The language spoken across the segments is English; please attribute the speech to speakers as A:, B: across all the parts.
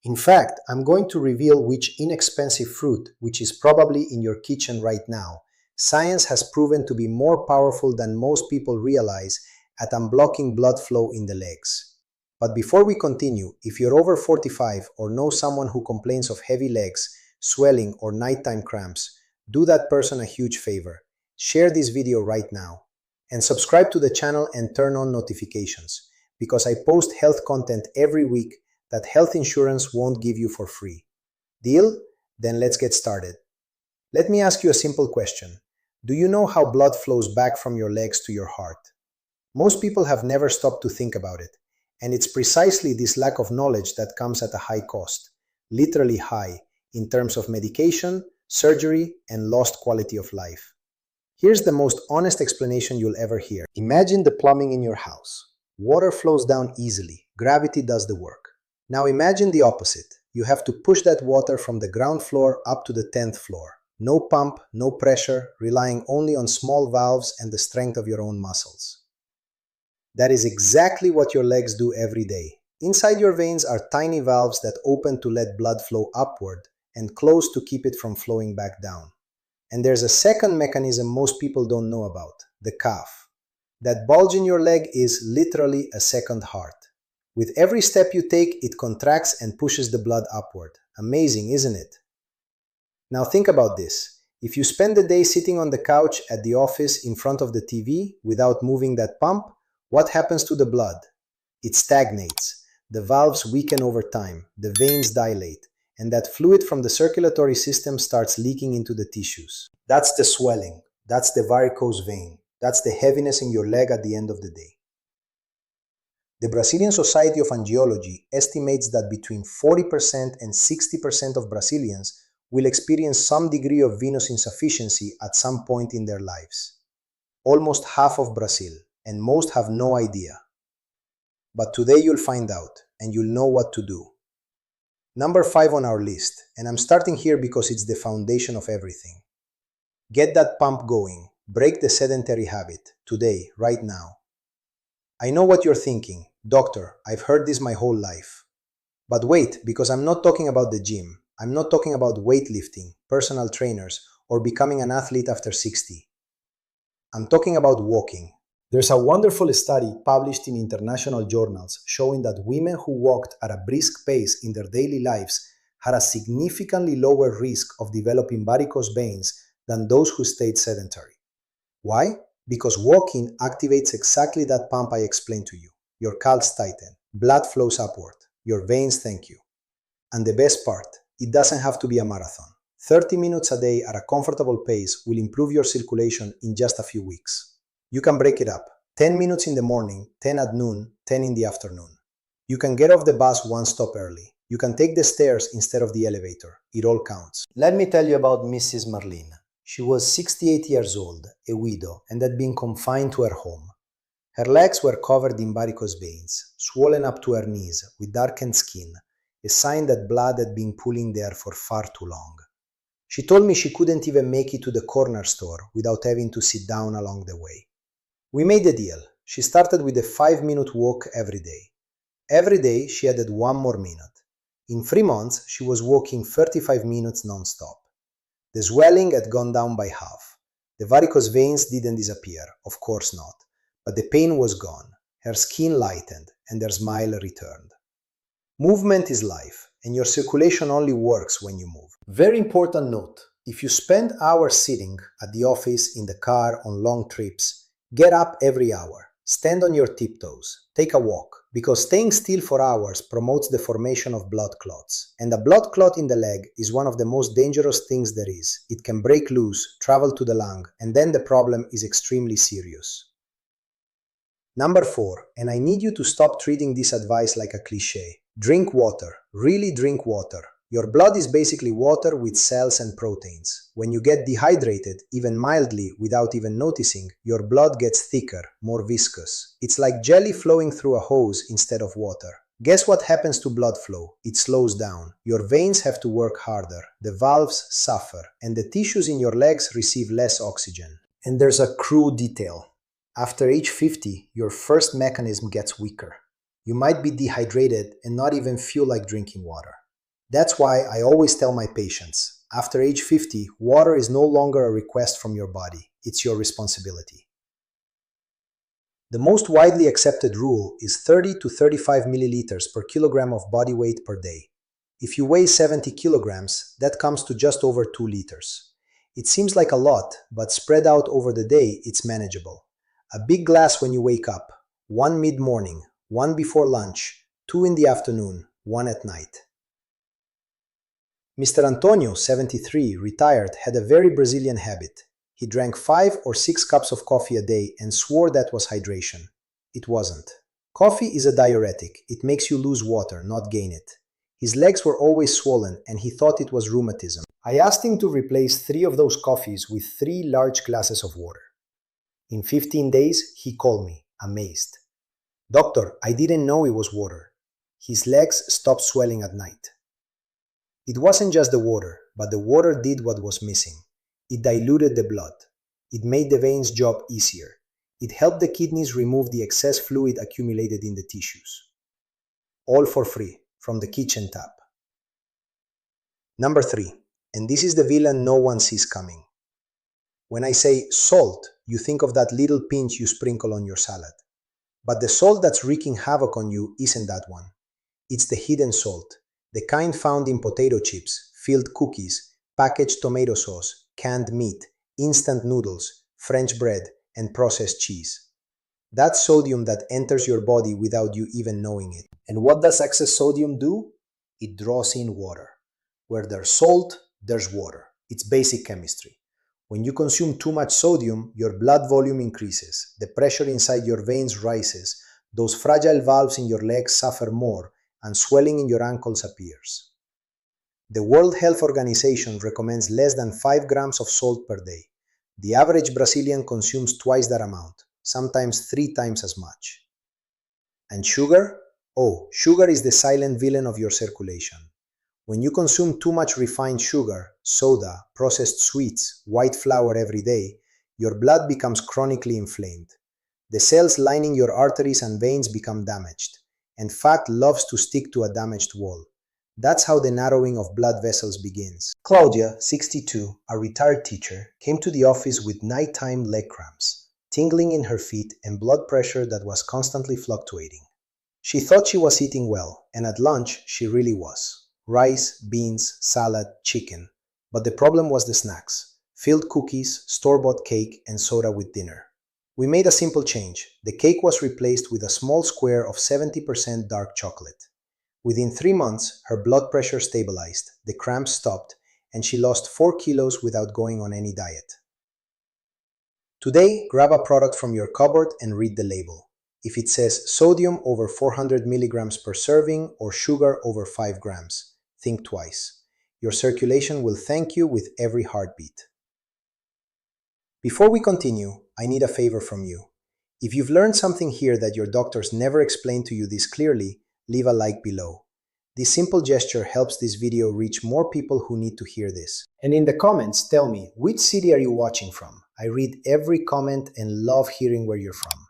A: In fact, I'm going to reveal which inexpensive fruit, which is probably in your kitchen right now, science has proven to be more powerful than most people realize at unblocking blood flow in the legs. But before we continue, if you're over 45 or know someone who complains of heavy legs, swelling, or nighttime cramps, do that person a huge favor. Share this video right now. And subscribe to the channel and turn on notifications, because I post health content every week that health insurance won't give you for free. Deal? Then let's get started. Let me ask you a simple question. Do you know how blood flows back from your legs to your heart? Most people have never stopped to think about it, and it's precisely this lack of knowledge that comes at a high cost, literally high, in terms of medication, surgery, and lost quality of life. Here's the most honest explanation you'll ever hear. Imagine the plumbing in your house. Water flows down easily. Gravity does the work. Now imagine the opposite. You have to push that water from the ground floor up to the 10th floor. No pump, no pressure, relying only on small valves and the strength of your own muscles. That is exactly what your legs do every day. Inside your veins are tiny valves that open to let blood flow upward and close to keep it from flowing back down. And there's a second mechanism most people don't know about, the calf. That bulge in your leg is literally a second heart. With every step you take, it contracts and pushes the blood upward. Amazing, isn't it? Now think about this. If you spend the day sitting on the couch at the office in front of the TV without moving that pump, what happens to the blood? It stagnates. The valves weaken over time, the veins dilate, and that fluid from the circulatory system starts leaking into the tissues. That's the swelling. That's the varicose vein. That's the heaviness in your leg at the end of the day. The Brazilian Society of Angiology estimates that between 40% and 60% of Brazilians will experience some degree of venous insufficiency at some point in their lives. Almost half of Brazil, and most have no idea. But today you'll find out, and you'll know what to do. Number 5 on our list, and I'm starting here because it's the foundation of everything. Get that pump going. Break the sedentary habit, today, right now. I know what you're thinking. Doctor, I've heard this my whole life. But wait, because I'm not talking about the gym. I'm not talking about weightlifting, personal trainers, or becoming an athlete after 60. I'm talking about walking. There's a wonderful study published in international journals showing that women who walked at a brisk pace in their daily lives had a significantly lower risk of developing varicose veins than those who stayed sedentary. Why? Because walking activates exactly that pump I explained to you. Your calves tighten, blood flows upward, your veins thank you. And the best part, it doesn't have to be a marathon. 30 minutes a day at a comfortable pace will improve your circulation in just a few weeks. You can break it up. 10 minutes in the morning, 10 at noon, 10 in the afternoon. You can get off the bus one stop early. You can take the stairs instead of the elevator. It all counts. Let me tell you about Mrs. Marlene. She was 68 years old, a widow, and had been confined to her home. Her legs were covered in varicose veins, swollen up to her knees, with darkened skin, a sign that blood had been pooling there for far too long. She told me she couldn't even make it to the corner store without having to sit down along the way. We made a deal. She started with a 5-minute walk every day. Every day she added 1 more minute. In 3 months, she was walking 35 minutes non-stop. The swelling had gone down by half. The varicose veins didn't disappear, of course not, but the pain was gone. Her skin lightened, and her smile returned. Movement is life, and your circulation only works when you move. Very important note, if you spend hours sitting at the office, in the car, on long trips, get up every hour. Stand on your tiptoes. Take a walk, because staying still for hours promotes the formation of blood clots. And a blood clot in the leg is one of the most dangerous things there is. It can break loose, travel to the lung, and then the problem is extremely serious. Number 4, and I need you to stop treating this advice like a cliché. Drink water. Really drink water. Your blood is basically water with cells and proteins. When you get dehydrated, even mildly, without even noticing, your blood gets thicker, more viscous. It's like jelly flowing through a hose instead of water. Guess what happens to blood flow? It slows down. Your veins have to work harder, the valves suffer, and the tissues in your legs receive less oxygen. And there's a cruel detail. After age 50, your first mechanism gets weaker. You might be dehydrated and not even feel like drinking water. That's why I always tell my patients, after age 50, water is no longer a request from your body, it's your responsibility. The most widely accepted rule is 30 to 35 milliliters per kilogram of body weight per day. If you weigh 70 kilograms, that comes to just over 2 liters. It seems like a lot, but spread out over the day, it's manageable. A big glass when you wake up, one mid-morning, one before lunch, two in the afternoon, one at night. Mr. Antonio, 73, retired, had a very Brazilian habit. He drank 5 or 6 cups of coffee a day and swore that was hydration. It wasn't. Coffee is a diuretic. It makes you lose water, not gain it. His legs were always swollen and he thought it was rheumatism. I asked him to replace 3 of those coffees with 3 large glasses of water. In 15 days, he called me, amazed. "Doctor, I didn't know it was water." His legs stopped swelling at night. It wasn't just the water, but the water did what was missing. It diluted the blood. It made the veins' job easier. It helped the kidneys remove the excess fluid accumulated in the tissues. All for free, from the kitchen tap. Number 3, and this is the villain no one sees coming. When I say salt, you think of that little pinch you sprinkle on your salad. But the salt that's wreaking havoc on you isn't that one. It's the hidden salt, the kind found in potato chips, filled cookies, packaged tomato sauce, canned meat, instant noodles, French bread, and processed cheese. That's sodium that enters your body without you even knowing it. And what does excess sodium do? It draws in water. Where there's salt, there's water. It's basic chemistry. When you consume too much sodium, your blood volume increases, the pressure inside your veins rises, those fragile valves in your legs suffer more, and swelling in your ankles appears. The World Health Organization recommends less than 5 grams of salt per day. The average Brazilian consumes twice that amount, sometimes 3 times as much. And sugar? Oh, sugar is the silent villain of your circulation. When you consume too much refined sugar, soda, processed sweets, white flour every day, your blood becomes chronically inflamed. The cells lining your arteries and veins become damaged, and fat loves to stick to a damaged wall. That's how the narrowing of blood vessels begins. Claudia, 62, a retired teacher, came to the office with nighttime leg cramps, tingling in her feet and blood pressure that was constantly fluctuating. She thought she was eating well, and at lunch she really was. Rice, beans, salad, chicken. But the problem was the snacks. Filled cookies, store-bought cake, and soda with dinner. We made a simple change. The cake was replaced with a small square of 70% dark chocolate. Within 3 months, her blood pressure stabilized, the cramps stopped, and she lost 4 kilos without going on any diet. Today, grab a product from your cupboard and read the label. If it says sodium over 400 milligrams per serving or sugar over 5 grams, think twice. Your circulation will thank you with every heartbeat. Before we continue, I need a favor from you. If you've learned something here that your doctors never explained to you this clearly, leave a like below. This simple gesture helps this video reach more people who need to hear this. And in the comments, tell me, which city are you watching from? I read every comment and love hearing where you're from.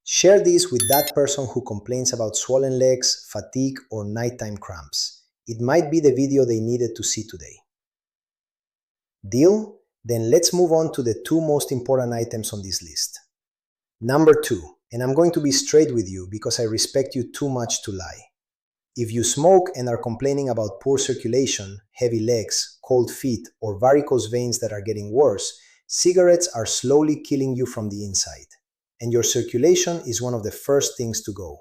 A: Share this with that person who complains about swollen legs, fatigue, or nighttime cramps. It might be the video they needed to see today. Deal? Then let's move on to the 2 most important items on this list. Number 2, and I'm going to be straight with you because I respect you too much to lie. If you smoke and are complaining about poor circulation, heavy legs, cold feet, or varicose veins that are getting worse, cigarettes are slowly killing you from the inside. And your circulation is one of the first things to go.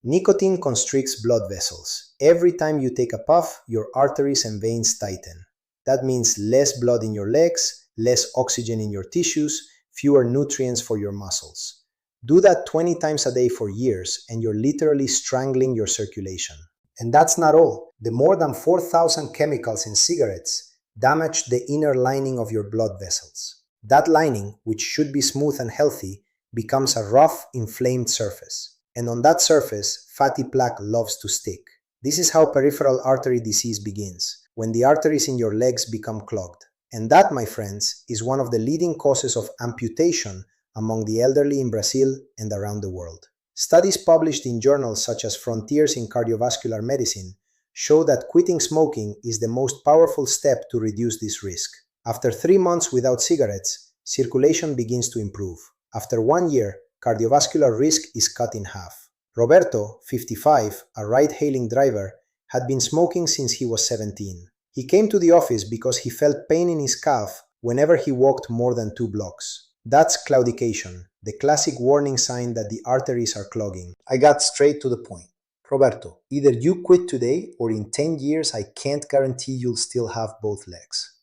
A: Nicotine constricts blood vessels. Every time you take a puff, your arteries and veins tighten. That means less blood in your legs, less oxygen in your tissues, fewer nutrients for your muscles. Do that 20 times a day for years and you're literally strangling your circulation. And that's not all. The more than 4,000 chemicals in cigarettes damage the inner lining of your blood vessels. That lining, which should be smooth and healthy, becomes a rough, inflamed surface. And on that surface, fatty plaque loves to stick. This is how peripheral artery disease begins, when the arteries in your legs become clogged. And that, my friends, is one of the leading causes of amputation among the elderly in Brazil and around the world. Studies published in journals such as Frontiers in Cardiovascular Medicine show that quitting smoking is the most powerful step to reduce this risk. After 3 months without cigarettes, circulation begins to improve. After 1 year, cardiovascular risk is cut in half. Roberto, 55, a ride-hailing driver, had been smoking since he was 17. He came to the office because he felt pain in his calf whenever he walked more than 2 blocks. That's claudication, the classic warning sign that the arteries are clogging. I got straight to the point. Roberto, either you quit today or in 10 years I can't guarantee you'll still have both legs.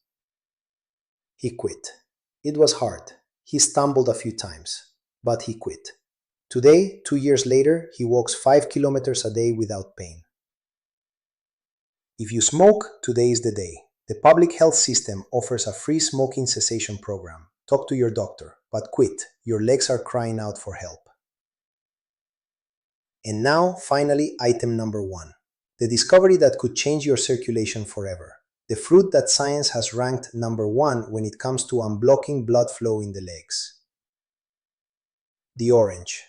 A: He quit. It was hard. He stumbled a few times, but he quit. Today, 2 years later, he walks 5 kilometers a day without pain. If you smoke, today is the day. The public health system offers a free smoking cessation program. Talk to your doctor, but quit. Your legs are crying out for help. And now, finally, item number 1. The discovery that could change your circulation forever. The fruit that science has ranked number 1 when it comes to unblocking blood flow in the legs. The orange.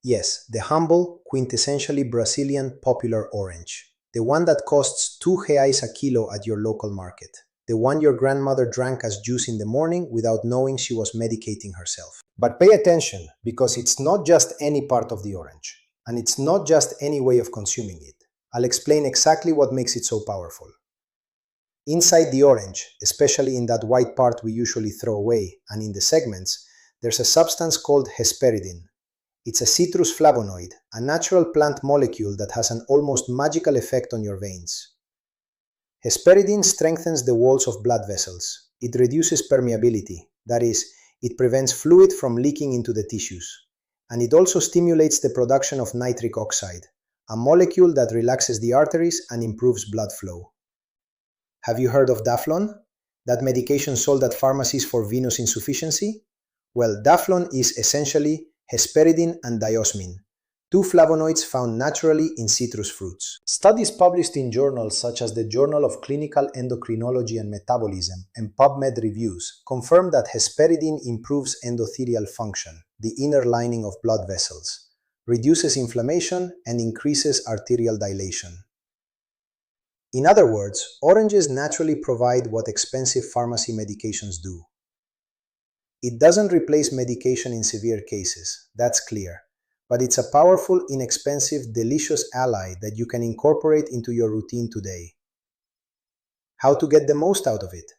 A: Yes, the humble, quintessentially Brazilian popular orange. The one that costs 2 reais a kilo at your local market. The one your grandmother drank as juice in the morning without knowing she was medicating herself. But pay attention, because it's not just any part of the orange, and it's not just any way of consuming it. I'll explain exactly what makes it so powerful. Inside the orange, especially in that white part we usually throw away, and in the segments, there's a substance called hesperidin. It's a citrus flavonoid, a natural plant molecule that has an almost magical effect on your veins. Hesperidin strengthens the walls of blood vessels. It reduces permeability, that is, it prevents fluid from leaking into the tissues. And it also stimulates the production of nitric oxide, a molecule that relaxes the arteries and improves blood flow. Have you heard of Daflon? That medication sold at pharmacies for venous insufficiency? Well, Daflon is essentially hesperidin and diosmin, 2 flavonoids found naturally in citrus fruits. Studies published in journals such as the Journal of Clinical Endocrinology and Metabolism and PubMed Reviews confirm that hesperidin improves endothelial function, the inner lining of blood vessels, reduces inflammation, and increases arterial dilation. In other words, oranges naturally provide what expensive pharmacy medications do. It doesn't replace medication in severe cases, that's clear. But it's a powerful, inexpensive, delicious ally that you can incorporate into your routine today. How to get the most out of it?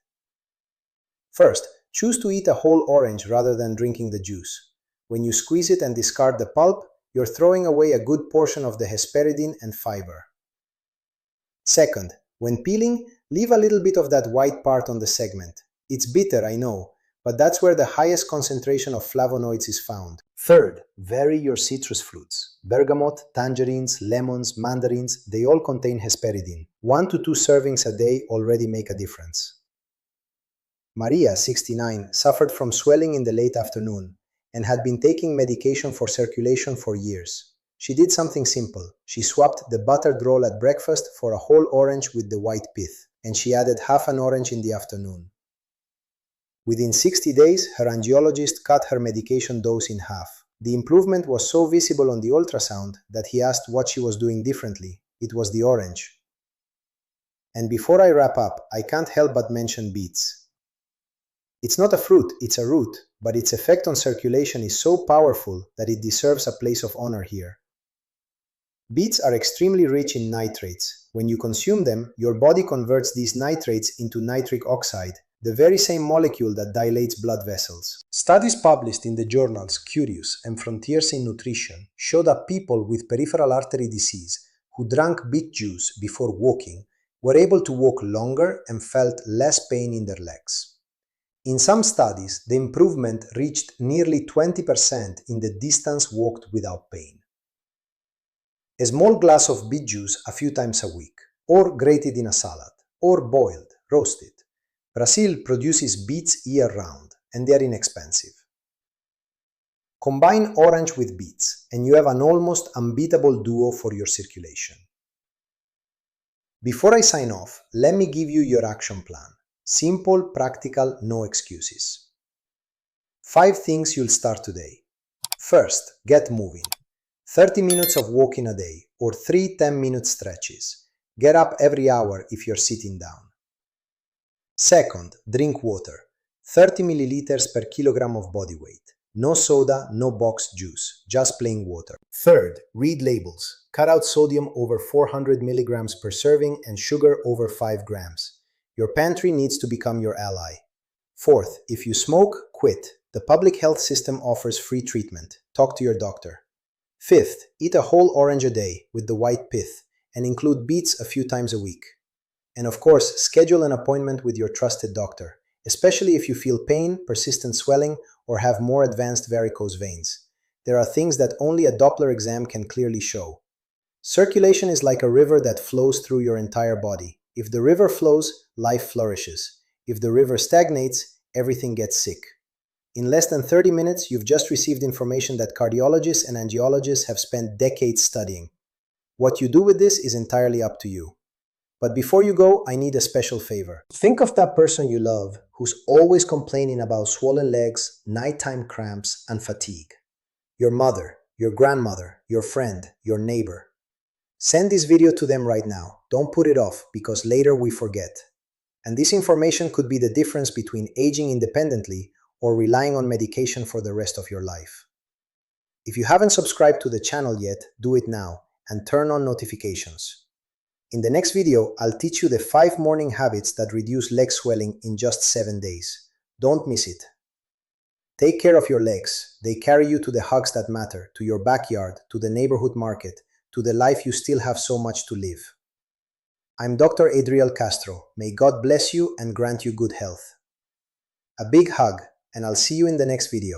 A: First, choose to eat a whole orange rather than drinking the juice. When you squeeze it and discard the pulp, you're throwing away a good portion of the hesperidin and fiber. Second, when peeling, leave a little bit of that white part on the segment. It's bitter, I know, but that's where the highest concentration of flavonoids is found. Third, vary your citrus fruits. Bergamot, tangerines, lemons, mandarins, they all contain hesperidin. 1 to 2 servings a day already make a difference. Maria, 69, suffered from swelling in the late afternoon and had been taking medication for circulation for years. She did something simple. She swapped the buttered roll at breakfast for a whole orange with the white pith, and she added half an orange in the afternoon. Within 60 days, her angiologist cut her medication dose in half. The improvement was so visible on the ultrasound that he asked what she was doing differently. It was the orange. And before I wrap up, I can't help but mention beets. It's not a fruit, it's a root, but its effect on circulation is so powerful that it deserves a place of honor here. Beets are extremely rich in nitrates. When you consume them, your body converts these nitrates into nitric oxide, the very same molecule that dilates blood vessels. Studies published in the journals Curious and Frontiers in Nutrition show that people with peripheral artery disease who drank beet juice before walking were able to walk longer and felt less pain in their legs. In some studies, the improvement reached nearly 20% in the distance walked without pain. A small glass of beet juice a few times a week, or grated in a salad, or boiled, roasted. Brazil produces beets year-round, and they are inexpensive. Combine orange with beets, and you have an almost unbeatable duo for your circulation. Before I sign off, let me give you your action plan. Simple, practical, no excuses. 5 things you'll start today. First, get moving. 30 minutes of walking a day, or 3 10-minute stretches. Get up every hour if you're sitting down. Second, drink water. 30 milliliters per kilogram of body weight. No soda, no boxed juice, just plain water. Third, read labels. Cut out sodium over 400 milligrams per serving and sugar over 5 grams. Your pantry needs to become your ally. Fourth, if you smoke, quit. The public health system offers free treatment. Talk to your doctor. Fifth, eat a whole orange a day with the white pith and include beets a few times a week. And of course, schedule an appointment with your trusted doctor, especially if you feel pain, persistent swelling, or have more advanced varicose veins. There are things that only a Doppler exam can clearly show. Circulation is like a river that flows through your entire body. If the river flows, life flourishes. If the river stagnates, everything gets sick. In less than 30 minutes, you've just received information that cardiologists and angiologists have spent decades studying. What you do with this is entirely up to you. But before you go, I need a special favor. Think of that person you love who's always complaining about swollen legs, nighttime cramps, and fatigue. Your mother, your grandmother, your friend, your neighbor. Send this video to them right now. Don't put it off, because later we forget. And this information could be the difference between aging independently or relying on medication for the rest of your life. If you haven't subscribed to the channel yet, do it now and turn on notifications. In the next video, I'll teach you the 5 morning habits that reduce leg swelling in just 7 days. Don't miss it. Take care of your legs. They carry you to the hugs that matter, to your backyard, to the neighborhood market, to the life you still have so much to live. I'm Dr. Adriel Castro. May God bless you and grant you good health. A big hug, and I'll see you in the next video.